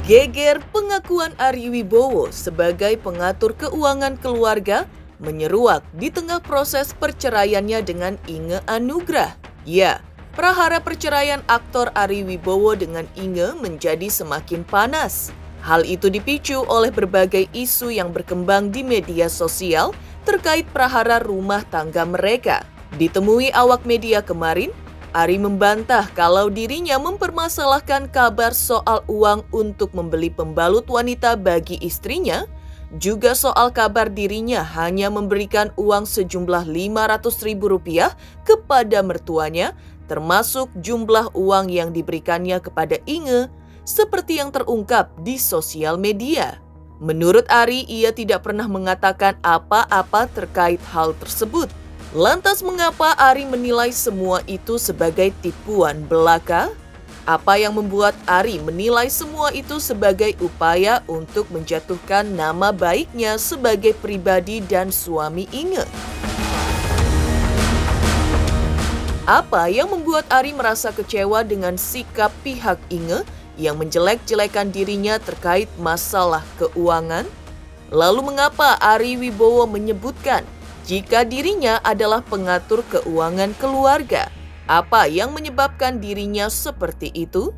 Geger pengakuan Ari Wibowo sebagai pengatur keuangan keluarga menyeruak di tengah proses perceraiannya dengan Inge Anugrah. Ya, prahara perceraian aktor Ari Wibowo dengan Inge menjadi semakin panas. Hal itu dipicu oleh berbagai isu yang berkembang di media sosial terkait prahara rumah tangga mereka. Ditemui awak media kemarin, Ari membantah kalau dirinya mempermasalahkan kabar soal uang untuk membeli pembalut wanita bagi istrinya, juga soal kabar dirinya hanya memberikan uang sejumlah Rp500.000 kepada mertuanya, termasuk jumlah uang yang diberikannya kepada Inge, seperti yang terungkap di sosial media. Menurut Ari, ia tidak pernah mengatakan apa-apa terkait hal tersebut. Lantas mengapa Ari menilai semua itu sebagai tipuan belaka? Apa yang membuat Ari menilai semua itu sebagai upaya untuk menjatuhkan nama baiknya sebagai pribadi dan suami Inge? Apa yang membuat Ari merasa kecewa dengan sikap pihak Inge yang menjelek-jelekan dirinya terkait masalah keuangan? Lalu mengapa Ari Wibowo menyebutkan jika dirinya adalah pengatur keuangan keluarga? Apa yang menyebabkan dirinya seperti itu?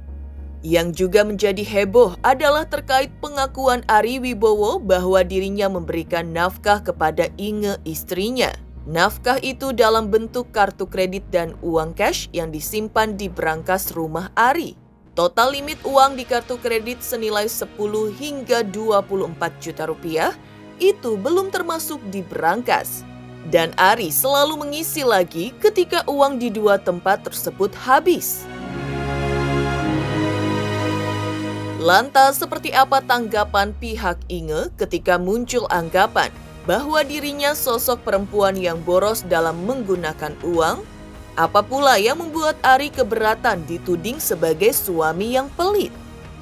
Yang juga menjadi heboh adalah terkait pengakuan Ari Wibowo bahwa dirinya memberikan nafkah kepada Inge istrinya. Nafkah itu dalam bentuk kartu kredit dan uang cash yang disimpan di brankas rumah Ari. Total limit uang di kartu kredit senilai 10 hingga 24 juta rupiah itu belum termasuk di brankas. Dan Ari selalu mengisi lagi ketika uang di dua tempat tersebut habis. Lantas seperti apa tanggapan pihak Inge ketika muncul anggapan bahwa dirinya sosok perempuan yang boros dalam menggunakan uang? Apa pula yang membuat Ari keberatan dituding sebagai suami yang pelit?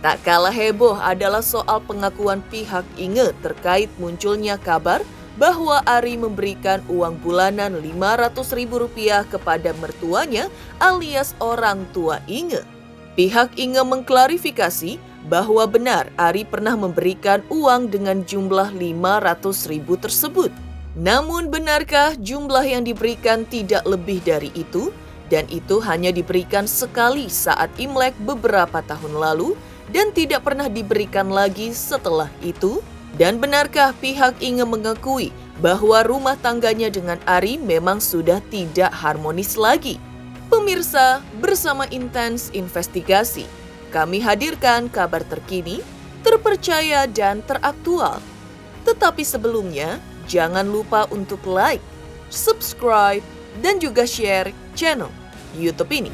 Tak kalah heboh adalah soal pengakuan pihak Inge terkait munculnya kabar bahwa Ari memberikan uang bulanan Rp500.000 kepada mertuanya alias orang tua Inge. Pihak Inge mengklarifikasi bahwa benar Ari pernah memberikan uang dengan jumlah Rp500.000 tersebut. Namun benarkah jumlah yang diberikan tidak lebih dari itu? Dan itu hanya diberikan sekali saat Imlek beberapa tahun lalu dan tidak pernah diberikan lagi setelah itu? Dan benarkah pihak Inge mengakui bahwa rumah tangganya dengan Ari memang sudah tidak harmonis lagi? Pemirsa, bersama Intens Investigasi, kami hadirkan kabar terkini, terpercaya dan teraktual. Tetapi sebelumnya, jangan lupa untuk like, subscribe, dan juga share channel YouTube ini.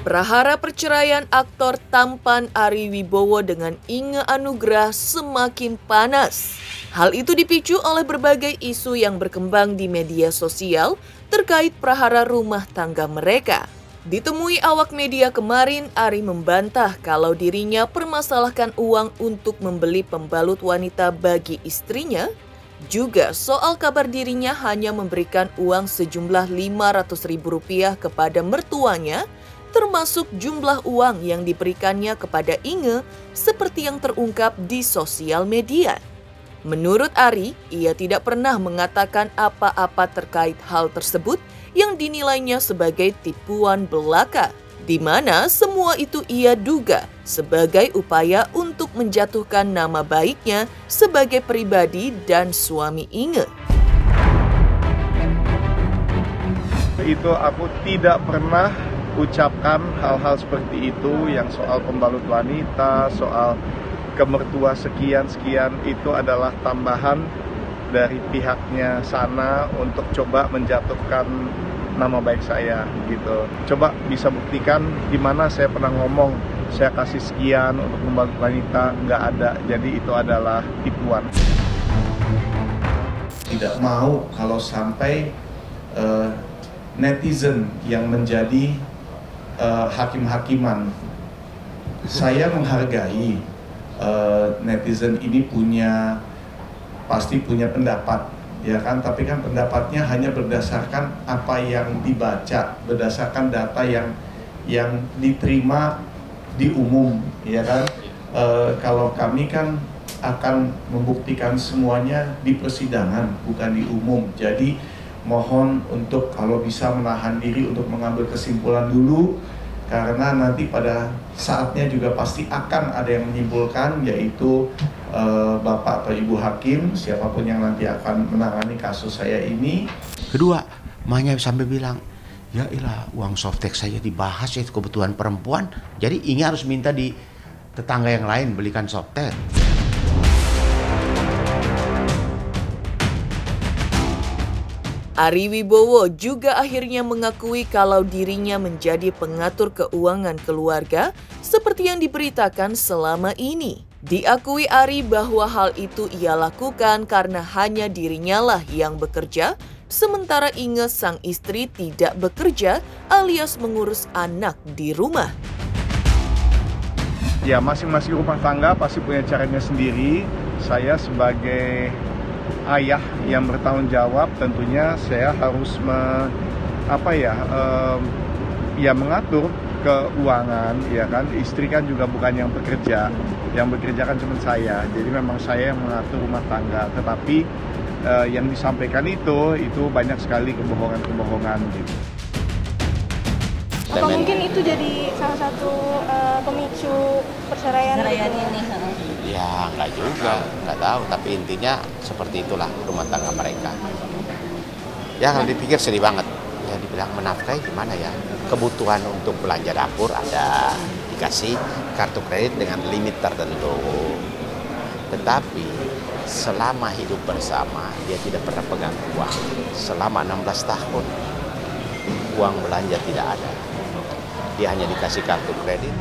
Prahara perceraian aktor tampan Ari Wibowo dengan Inge Anugrah semakin panas. Hal itu dipicu oleh berbagai isu yang berkembang di media sosial terkait prahara rumah tangga mereka. Ditemui awak media kemarin, Ari membantah kalau dirinya permasalahkan uang untuk membeli pembalut wanita bagi istrinya, juga soal kabar dirinya hanya memberikan uang sejumlah Rp500.000 kepada mertuanya, termasuk jumlah uang yang diberikannya kepada Inge seperti yang terungkap di sosial media. Menurut Ari, ia tidak pernah mengatakan apa-apa terkait hal tersebut yang dinilainya sebagai tipuan belaka, di mana semua itu ia duga sebagai upaya untuk menjatuhkan nama baiknya sebagai pribadi dan suami Inge. Itu aku tidak pernah ucapkan hal-hal seperti itu, yang soal pembalut wanita, soal kemertua sekian-sekian, itu adalah tambahan dari pihaknya sana untuk coba menjatuhkan nama baik saya gitu. Coba bisa buktikan di mana saya pernah ngomong saya kasih sekian untuk pembalut wanita, nggak ada. Jadi itu adalah tipuan. Tidak mau kalau sampai netizen yang menjadi hakim-hakiman. Saya menghargai netizen ini pasti punya pendapat, ya kan? Tapi kan pendapatnya hanya berdasarkan apa yang dibaca, berdasarkan data yang diterima di umum, ya kan? Kalau kami kan akan membuktikan semuanya di persidangan, bukan di umum. Jadi mohon untuk kalau bisa menahan diri untuk mengambil kesimpulan dulu, karena nanti pada saatnya juga pasti akan ada yang menyimpulkan, yaitu Bapak atau Ibu Hakim, siapapun yang nanti akan menangani kasus saya ini. Kedua, Manya sampai bilang, ya ilah uang softtek saya dibahas itu kebutuhan perempuan, jadi ini harus minta di tetangga yang lain belikan softtek. Ari Wibowo juga akhirnya mengakui kalau dirinya menjadi pengatur keuangan keluarga seperti yang diberitakan selama ini. Diakui Ari bahwa hal itu ia lakukan karena hanya dirinya lah yang bekerja, sementara Inge sang istri tidak bekerja alias mengurus anak di rumah. Ya, masing-masing rumah tangga pasti punya caranya sendiri. Saya sebagai ayah yang bertanggung jawab, tentunya saya harus mengatur keuangan, ya kan. Istri kan juga bukan yang bekerja kan cuma saya. Jadi memang saya yang mengatur rumah tangga. Tetapi yang disampaikan itu banyak sekali kebohongan gitu. Apa mungkin itu jadi salah satu pemicu perceraian ini? Ya nggak juga, nggak tahu. Tapi intinya seperti itulah rumah tangga mereka. Ya kalau dipikir sedih banget. Ya dibilang menafkahi gimana ya? Kebutuhan untuk belanja dapur ada, dikasih kartu kredit dengan limit tertentu. Tetapi selama hidup bersama dia tidak pernah pegang uang. Selama 16 tahun uang belanja tidak ada. Dia hanya dikasih kartu kredit.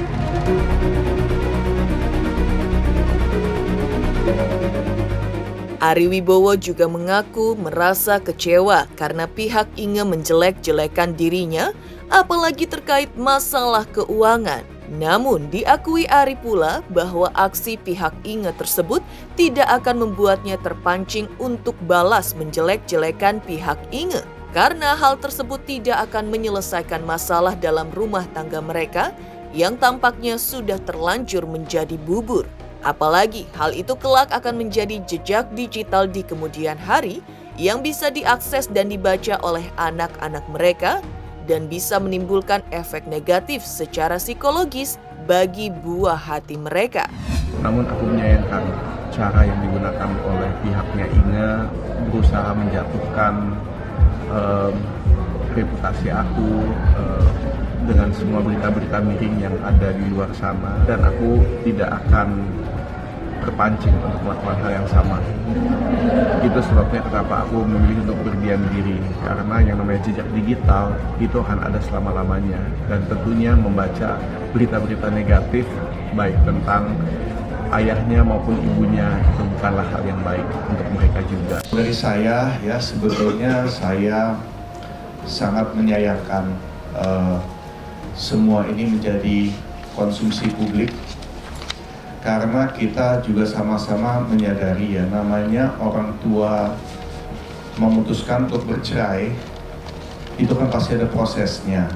Ari Wibowo juga mengaku merasa kecewa karena pihak Inge menjelek-jelekan dirinya, apalagi terkait masalah keuangan. Namun diakui Ari pula bahwa aksi pihak Inge tersebut tidak akan membuatnya terpancing untuk balas menjelek-jelekan pihak Inge. Karena hal tersebut tidak akan menyelesaikan masalah dalam rumah tangga mereka yang tampaknya sudah terlanjur menjadi bubur. Apalagi hal itu kelak akan menjadi jejak digital di kemudian hari yang bisa diakses dan dibaca oleh anak-anak mereka dan bisa menimbulkan efek negatif secara psikologis bagi buah hati mereka. Namun aku menyayangkan cara yang digunakan oleh pihaknya Inge berusaha menjatuhkan reputasi aku dengan semua berita-berita miring yang ada di luar sana, dan aku tidak akan terpancing untuk melakukan hal yang sama. Itu sebabnya kenapa aku memilih untuk berdiam diri, karena yang namanya jejak digital itu akan ada selama-lamanya, dan tentunya membaca berita-berita negatif baik tentang ayahnya maupun ibunya itu bukanlah hal yang baik untuk mereka juga. Dari saya ya, sebetulnya saya sangat menyayangkan semua ini menjadi konsumsi publik, karena kita juga sama-sama menyadari ya, namanya orang tua memutuskan untuk bercerai itu kan pasti ada prosesnya.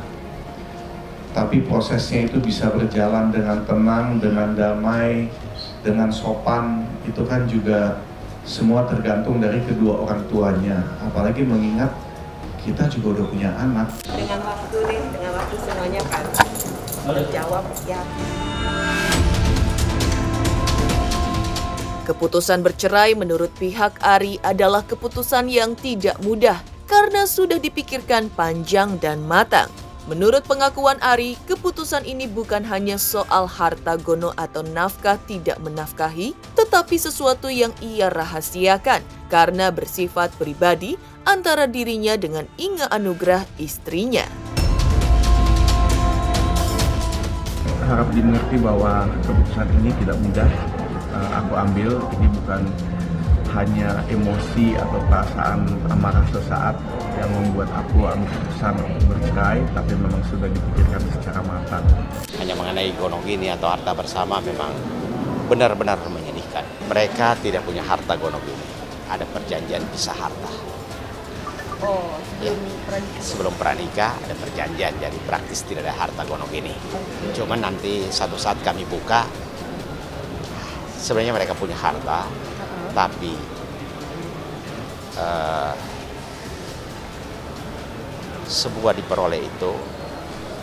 Tapi prosesnya itu bisa berjalan dengan tenang, dengan damai, dengan sopan, itu kan juga semua tergantung dari kedua orang tuanya. Apalagi mengingat kita juga udah punya anak. Dengan waktu semuanya kan jawab ya. Keputusan bercerai menurut pihak Ari adalah keputusan yang tidak mudah karena sudah dipikirkan panjang dan matang. Menurut pengakuan Ari, keputusan ini bukan hanya soal harta gono atau nafkah tidak menafkahi, tetapi sesuatu yang ia rahasiakan karena bersifat pribadi antara dirinya dengan Inge Anugrah istrinya. Harap dimengerti bahwa keputusan ini tidak mudah aku ambil. Ini bukan hanya emosi atau perasaan amarah sesaat yang membuat aku ambil keputusan untuk bercerai, tapi memang sudah dipikirkan secara matang. Hanya mengenai gonogini atau harta bersama memang benar-benar menyedihkan. Mereka tidak punya harta gonogini, ada perjanjian pisah harta. Oh, Ya, sebelum pranikah ada perjanjian, jadi praktis tidak ada harta gonogini. Cuman nanti satu saat kami buka, sebenarnya mereka punya harta, tapi sebuah diperoleh itu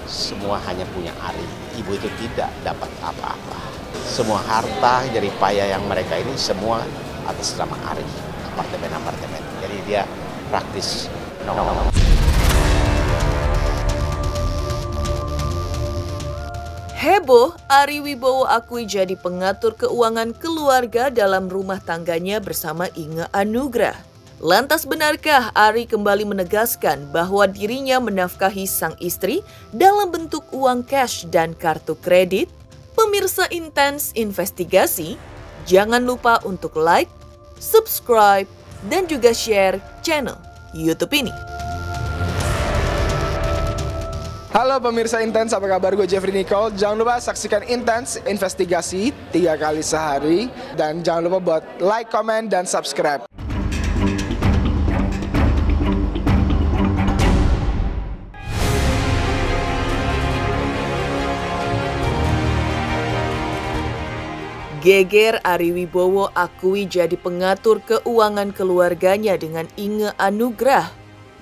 semua hanya punya Ari. Ibu itu tidak dapat apa-apa. Semua harta dari payah yang mereka ini semua atas nama Ari, apartemen-apartemen. Jadi dia praktis no. Heboh, Ari Wibowo akui jadi pengatur keuangan keluarga dalam rumah tangganya bersama Inge Anugrah. Lantas benarkah Ari kembali menegaskan bahwa dirinya menafkahi sang istri dalam bentuk uang cash dan kartu kredit? Pemirsa Intens Investigasi, jangan lupa untuk like, subscribe, dan juga share channel YouTube ini. Halo pemirsa Intens, apa kabar? Gue Jeffrey Nicole. Jangan lupa saksikan Intens Investigasi 3 kali sehari. Dan jangan lupa buat like, comment, dan subscribe. Geger Ari Wibowo akui jadi pengatur keuangan keluarganya dengan Inge Anugrah.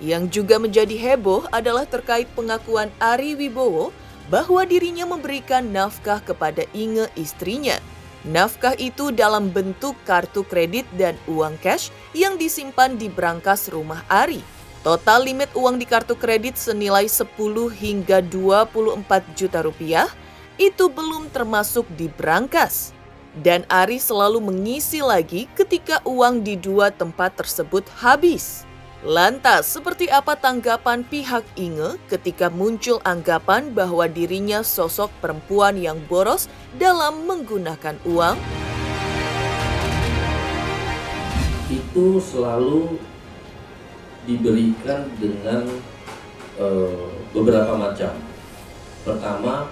Yang juga menjadi heboh adalah terkait pengakuan Ari Wibowo bahwa dirinya memberikan nafkah kepada Inge istrinya. Nafkah itu dalam bentuk kartu kredit dan uang cash yang disimpan di brankas rumah Ari. Total limit uang di kartu kredit senilai 10 hingga 24 juta rupiah itu belum termasuk di brankas. Dan Ari selalu mengisi lagi ketika uang di dua tempat tersebut habis. Lantas, seperti apa tanggapan pihak Inge ketika muncul anggapan bahwa dirinya sosok perempuan yang boros dalam menggunakan uang? Itu selalu diberikan dengan beberapa macam. Pertama,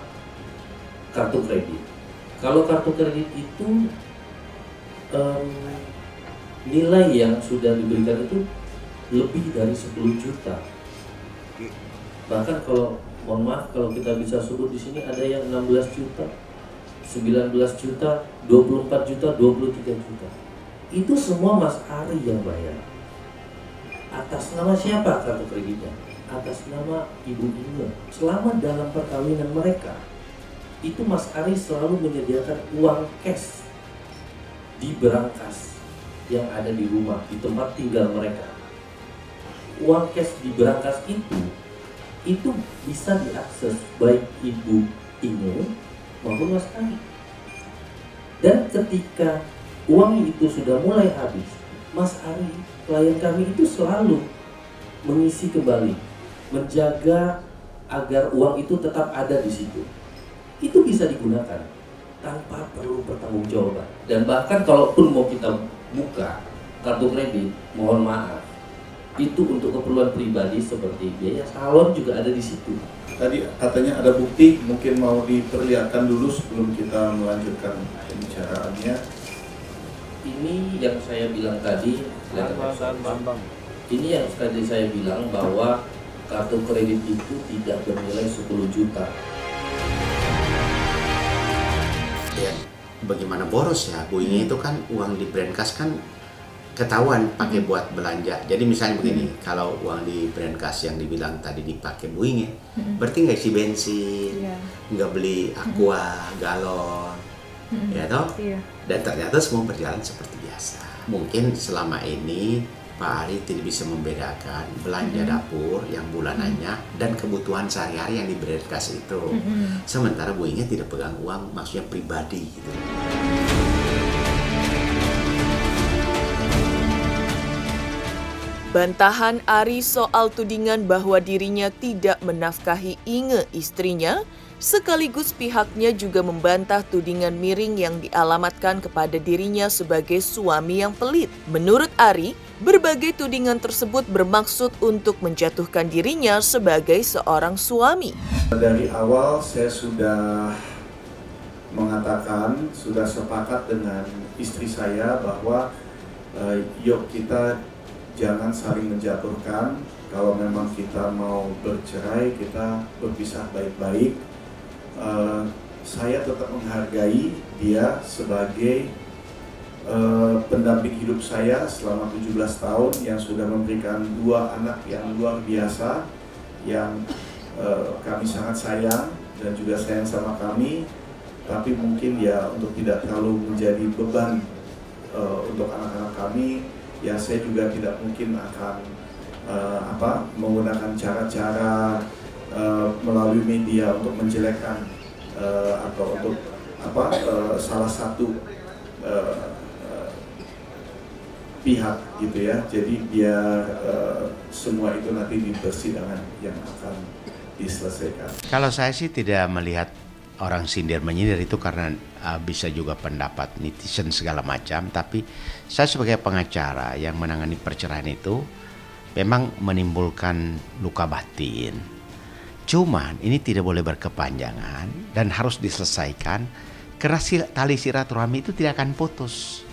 kartu kredit. Kalau kartu kredit itu nilai yang sudah diberikan itu lebih dari 10 juta. Bahkan kalau, mohon maaf, kalau kita bisa sebut di sini ada yang 16 juta, 19 juta, 24 juta, 23 juta. Itu semua Mas Ari yang bayar. Atas nama siapa kartu kreditnya? Atas nama Ibu Inge. Selama dalam perkawinan mereka, itu Mas Ari selalu menyediakan uang cash di brankas yang ada di rumah, di tempat tinggal mereka. Uang cash di brankas itu bisa diakses baik Ibu Inge maupun Mas Ari. Dan ketika uang itu sudah mulai habis, Mas Ari, klien kami itu selalu mengisi kembali, menjaga agar uang itu tetap ada di situ. Itu bisa digunakan tanpa perlu pertanggungjawaban. Dan bahkan kalaupun mau kita buka kartu kredit, mohon maaf, itu untuk keperluan pribadi seperti biaya salon juga ada di situ. Tadi katanya ada bukti, mungkin mau diperlihatkan dulu sebelum kita melanjutkan pembicaraannya. Ini yang saya bilang tadi, ini yang tadi saya bilang bahwa kartu kredit itu tidak bernilai 10 juta. Ya, bagaimana boros ya, Bu Inge itu kan uang di brankas kan ketahuan pakai buat belanja. Jadi misalnya begini, kalau uang di brankas yang dibilang tadi dipakai Bu Inge, berarti nggak isi bensin, nggak beli aqua, galon, ya toh? Dan ternyata semua berjalan seperti biasa. Mungkin selama ini Pak Ari tidak bisa membedakan belanja dapur yang bulanannya dan kebutuhan sehari-hari yang di brankas itu. Sementara Bu Inge tidak pegang uang, maksudnya pribadi gitu. Bantahan Ari soal tudingan bahwa dirinya tidak menafkahi Inge istrinya Sekaligus pihaknya juga membantah tudingan miring yang dialamatkan kepada dirinya sebagai suami yang pelit. Menurut Ari, berbagai tudingan tersebut bermaksud untuk menjatuhkan dirinya sebagai seorang suami. Dari awal saya sudah mengatakan, sudah sepakat dengan istri saya bahwa yuk kita jangan saling menjatuhkan. Kalau memang kita mau bercerai, kita berpisah baik-baik. Saya tetap menghargai dia sebagai pendamping hidup saya selama 17 tahun yang sudah memberikan 2 anak yang luar biasa, yang kami sangat sayang dan juga sayang sama kami. Tapi mungkin ya untuk tidak terlalu menjadi beban untuk anak-anak kami, ya saya juga tidak mungkin akan menggunakan cara-cara melalui media untuk menjelekkan atau untuk salah satu pihak gitu ya. Jadi biar semua itu nanti di persidangan yang akan diselesaikan. Kalau saya sih tidak melihat orang sindir menyindir itu karena bisa juga pendapat netizen segala macam, tapi saya sebagai pengacara yang menangani perceraian itu memang menimbulkan luka batin. Cuman ini tidak boleh berkepanjangan dan harus diselesaikan karena tali silaturahmi itu tidak akan putus.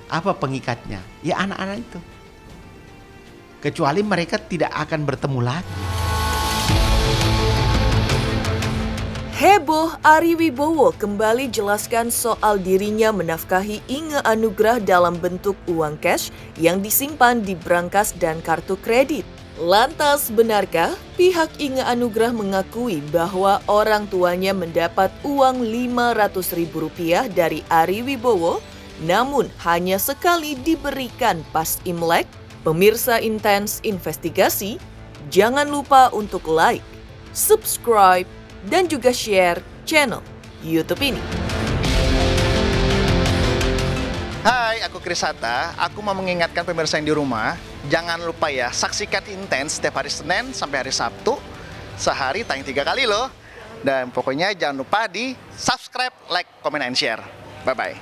Apa pengikatnya? Ya anak-anak itu. Kecuali mereka tidak akan bertemu lagi. Heboh, Ari Wibowo kembali jelaskan soal dirinya menafkahi Inge Anugrah dalam bentuk uang cash yang disimpan di brankas dan kartu kredit. Lantas, benarkah pihak Inge Anugrah mengakui bahwa orang tuanya mendapat uang Rp500.000 dari Ari Wibowo, namun hanya sekali diberikan pas Imlek? Pemirsa Intens Investigasi, jangan lupa untuk like, subscribe, dan juga share channel YouTube ini. Hai, aku Krisata. Aku mau mengingatkan pemirsa yang di rumah, jangan lupa ya, saksikan Intens setiap hari Senin sampai hari Sabtu. Sehari tayang 3 kali loh. Dan pokoknya jangan lupa di subscribe, like, comment, and share. Bye-bye.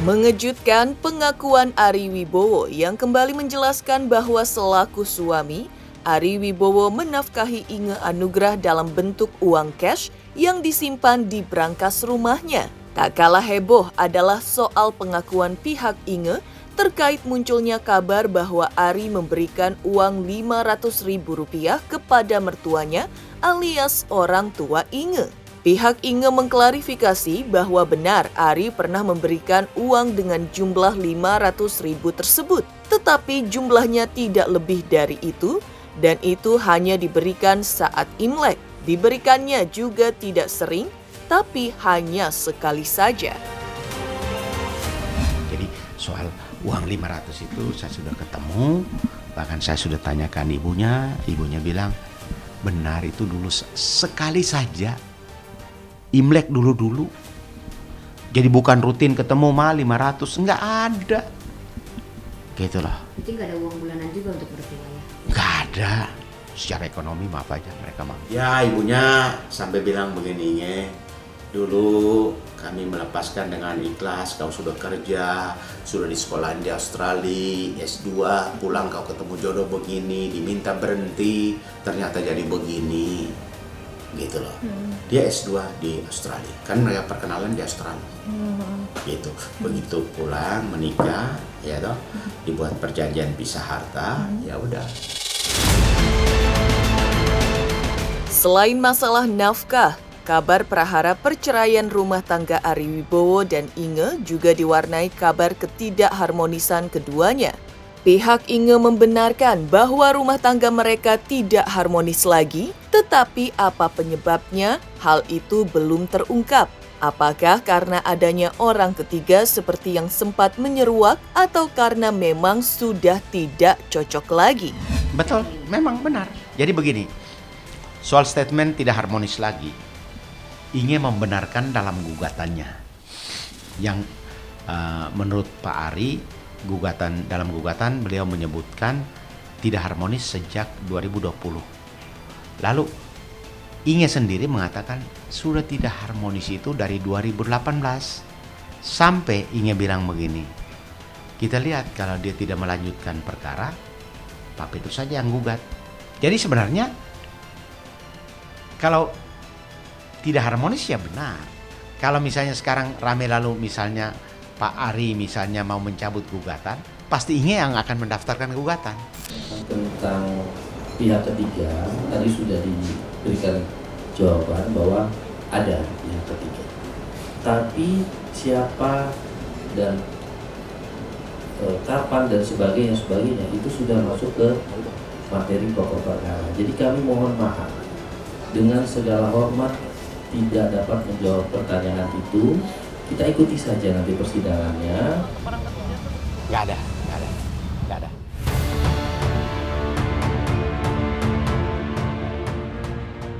Mengejutkan pengakuan Ari Wibowo yang kembali menjelaskan bahwa selaku suami, Ari Wibowo menafkahi Inge Anugrah dalam bentuk uang cash yang disimpan di brankas rumahnya. Tak kalah heboh adalah soal pengakuan pihak Inge terkait munculnya kabar bahwa Ari memberikan uang Rp500.000 kepada mertuanya alias orang tua Inge. Pihak Inge mengklarifikasi bahwa benar Ari pernah memberikan uang dengan jumlah Rp500.000 tersebut, tetapi jumlahnya tidak lebih dari itu, dan itu hanya diberikan saat Imlek. Diberikannya juga tidak sering, tapi hanya sekali saja. Jadi soal uang 500 itu saya sudah ketemu, bahkan saya sudah tanyakan ibunya bilang benar itu dulu sekali saja. Imlek dulu-dulu. Jadi bukan rutin ketemu mah 500, enggak ada. Gitu loh. Jadi nggak ada uang bulanan juga untuk mertua ya? Nggak ada. Secara ekonomi maaf aja mereka mah. Ya ibunya sampai bilang begini, dulu kami melepaskan dengan ikhlas, kau sudah kerja, sudah di sekolah di Australia, S2, pulang kau ketemu jodoh begini, diminta berhenti, ternyata jadi begini. Gitu loh. Dia S2 di Australia. Kan mereka perkenalan di Australia. Gitu. Begitu pulang menikah, ya toh, dibuat perjanjian pisah harta, ya udah. Selain masalah nafkah, kabar prahara perceraian rumah tangga Ari Wibowo dan Inge juga diwarnai kabar ketidakharmonisan keduanya. Pihak Inge membenarkan bahwa rumah tangga mereka tidak harmonis lagi, tetapi apa penyebabnya, hal itu belum terungkap. Apakah karena adanya orang ketiga seperti yang sempat menyeruak atau karena memang sudah tidak cocok lagi? Betul, memang benar. Jadi begini, soal statement tidak harmonis lagi, Inge membenarkan dalam gugatannya yang menurut Pak Ari dalam gugatan beliau menyebutkan tidak harmonis sejak 2020. Lalu Inge sendiri mengatakan sudah tidak harmonis itu dari 2018. Sampai Inge bilang begini, kita lihat kalau dia tidak melanjutkan perkara, Pak Petrus saja yang gugat. Jadi sebenarnya kalau tidak harmonis ya benar. Kalau misalnya sekarang rame lalu misalnya Pak Ari misalnya mau mencabut gugatan, pasti Inge yang akan mendaftarkan gugatan. Tentang pihak ketiga, tadi sudah diberikan jawaban bahwa ada pihak ketiga. Tapi siapa dan kapan dan sebagainya itu sudah masuk ke materi pokok perkara. Jadi kami mohon maaf dengan segala hormat tidak dapat menjawab pertanyaan itu. Kita ikuti saja nanti persidangannya. Nggak ada.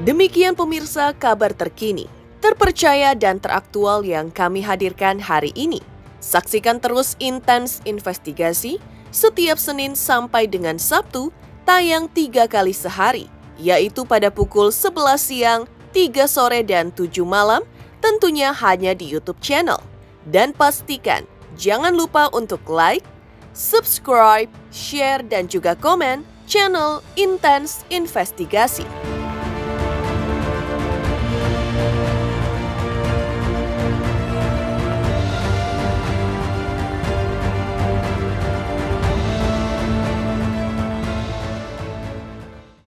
Demikian pemirsa kabar terkini, terpercaya dan teraktual yang kami hadirkan hari ini. Saksikan terus Intens Investigasi setiap Senin sampai dengan Sabtu, tayang 3 kali sehari, yaitu pada pukul 11 siang, 3 sore, dan 7 malam, tentunya hanya di YouTube channel. Dan pastikan jangan lupa untuk like, subscribe, share, dan juga komen channel Intens Investigasi.